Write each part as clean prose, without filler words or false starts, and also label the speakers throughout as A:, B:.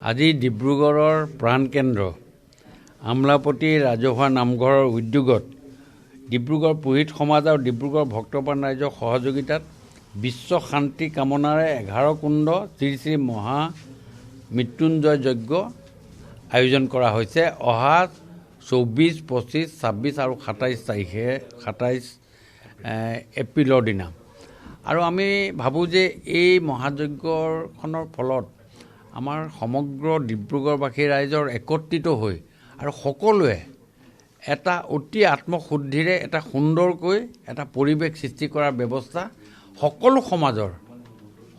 A: আজি ডিব্ৰুগড়ৰ প্ৰাণকেন্দ্ৰ আমলাপতি ৰাজহুৱা নামঘৰৰ উদ্যোগত ডিব্ৰুগড় পুৰোহিত সমাজ আৰু ডিব্ৰুগড় ভক্তপ্ৰাণ ৰাইজৰ সহযোগিতাত বিশ্ব শান্তি কামনাৰে 11 কুণ্ড শ্ৰী শ্ৰী মহা মৃত্যুঞ্জয় যজ্ঞ আয়োজন কৰা হৈছে। অহা 24, 25, 26 আৰু 27 এপ্ৰিলৰ দিনা। আৰু আমি ভাবোঁ যে এই মহাযজ্ঞখনৰ ফলত আমাৰ সমগ্ৰ ডিব্ৰুগড়বাসী ৰাইজৰ একত্ৰিত হৈ আৰু সকলোৱে এটা অতি আত্মশুদ্ধিৰে এটা সুন্দৰকৈ এটা পৰিৱেশ সৃষ্টি কৰাৰ ব্যৱস্থা সকলো সমাজৰ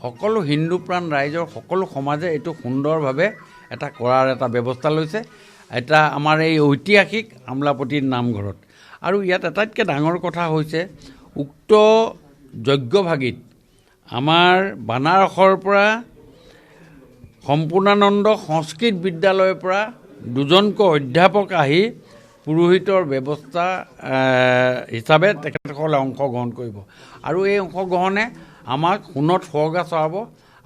A: সকলো হিন্দু প্ৰাণ ৰাইজৰ সকলো সমাজে এইটো সুন্দৰভাৱে এটা কৰাৰ এটা ব্যৱস্থা লৈছে। এটা আমাৰ এই ঐতিহাসিক আমলাপতিৰ নামঘৰত। আৰু ইয়াত আটাইতকৈ ডাঙৰ কথা হৈছে উক্ত যজ্ঞভাগীত আমাৰ বানাৰসৰ পৰা সম্পূৰ্ণানন্দ সংস্কৃত বিদ্যালয়ৰ পৰা দুজনকৈ অধ্যাপক আহি পুৰোহিতৰ ব্যৱস্থা হিচাপে তেখেতসকলে অংশগ্ৰহণ কৰিব। আৰু এই অংশগ্ৰহণে আমাক সোণত সুৱগা চৰাব।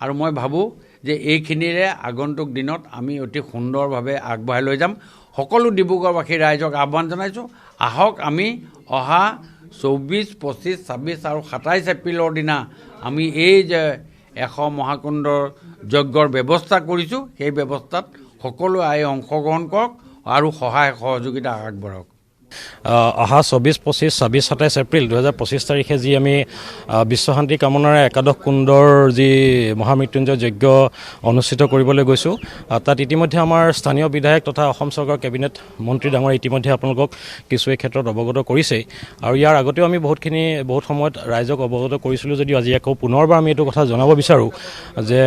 A: আৰু মই ভাবোঁ যে এইখিনিৰে আগন্তুক দিনত আমি অতি সুন্দৰভাৱে আগবঢ়াই লৈ যাম। সকলো ডিব্ৰুগড়বাসী ৰাইজক আহ্বান জনাইছোঁ, আহক আমি অহা 24, 25, 26 আৰু 27 এপ্ৰিলৰ দিনা আমি এই যে 100 মহাকুণ্ডৰ যজ্ঞৰ ব্যৱস্থা কৰিছোঁ, সেই ব্যৱস্থাত সকলোৱে আহি অংশগ্ৰহণ কৰক আৰু সহায় সহযোগিতা আগবঢ়াওক।
B: অহা 24, 25, 26, 27 এপ্ৰিল 2025 তাৰিখে যি আমি বিশ্বশান্তি কামনাৰে 11 কুণ্ডৰ যি মহামৃত্যুঞ্জয় যজ্ঞ অনুষ্ঠিত কৰিবলৈ গৈছোঁ, তাত ইতিমধ্যে আমাৰ স্থানীয় বিধায়ক তথা অসম চৰকাৰৰ কেবিনেট মন্ত্ৰী ডাঙৰ ইতিমধ্যে আপোনালোকক কিছু এই ক্ষেত্ৰত অৱগত কৰিছেই। আৰু ইয়াৰ আগতেও আমি বহুত সময়ত ৰাইজক অৱগত কৰিছিলোঁ যদিও আজি আকৌ পুনৰবাৰ আমি এইটো কথা জনাব বিচাৰোঁ যে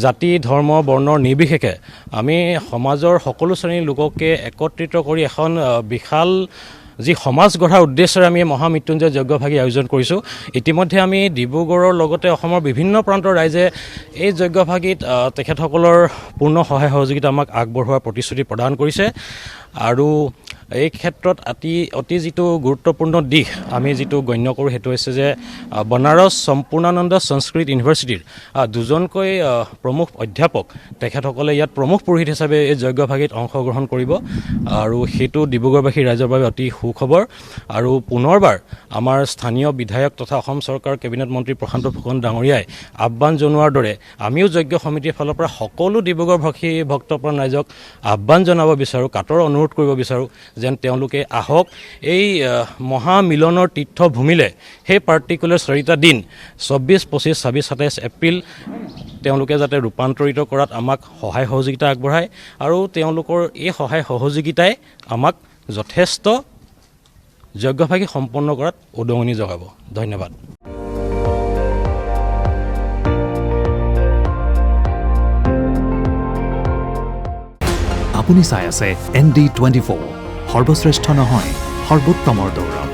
B: জাতি ধৰ্ম বৰ্ণৰ নিৰ্বিশেষে আমি সমাজৰ সকলো শ্ৰেণীৰ লোককে একত্ৰিত কৰি এখন বিশাল যি সমাজ গঢ়াৰ উদ্দেশ্যেৰে আমি মহামৃত্যুঞ্জয় যজ্ঞভাগী আয়োজন কৰিছোঁ। ইতিমধ্যে আমি ডিব্ৰুগড়ৰ লগতে অসমৰ বিভিন্ন প্ৰান্তৰ ৰাইজে এই যজ্ঞভাগীত তেখেতসকলৰ পূৰ্ণ সহায় সহযোগিতা আমাক আগবঢ়োৱাৰ প্ৰতিশ্ৰুতি প্ৰদান কৰিছে। আৰু এই ক্ষেত্ৰত অতি যিটো গুৰুত্বপূৰ্ণ দিশ আমি যিটো গণ্য কৰোঁ সেইটো হৈছে যে বনাৰস সম্পূৰ্ণানন্দ সংস্কৃত ইউনিভাৰ্চিটিৰ দুজনকৈ প্ৰমুখ অধ্যাপক তেখেতসকলে ইয়াত প্ৰমুখ পুৰোহিত হিচাপে এই যজ্ঞভাগীত অংশগ্ৰহণ কৰিব। আৰু সেইটো ডিব্ৰুগড়বাসী ৰাইজৰ বাবে অতি সুখবৰ। আৰু পুনৰবাৰ আমাৰ স্থানীয় বিধায়ক তথা অসম চৰকাৰৰ কেবিনেট মন্ত্ৰী প্ৰশান্ত ফুকন ডাঙৰীয়াই আহ্বান জনোৱাৰ দৰে আমিও যজ্ঞ সমিতিৰ ফালৰ পৰা সকলো ডিব্ৰুগড়বাসী ভক্তপ্ৰাণ ৰাইজক আহ্বান জনাব বিচাৰোঁ, কাটৰ অনুৰোধ কৰিব বিচাৰোঁ যেন তেওঁলোকে আহক এই মহামিলনৰ তীৰ্থভূমিলৈ। সেই পাৰ্টিকুলাৰ 4টা দিন 24, 25, 26, 27 এপ্ৰিল তেওঁলোকে যাতে ৰূপান্তৰিত কৰাত আমাক সহায় সহযোগিতা আগবঢ়ায়। আৰু তেওঁলোকৰ এই সহায় সহযোগিতাই আমাক যথেষ্ট যজ্ঞভাগী সম্পন্ন কৰাত উদগনি যোগাব। ধন্যবাদ।
C: আপুনি চাই আছে ND24, সৰ্বশ্ৰেষ্ঠ নহয় সৰ্বোত্তমৰ দৌৰ।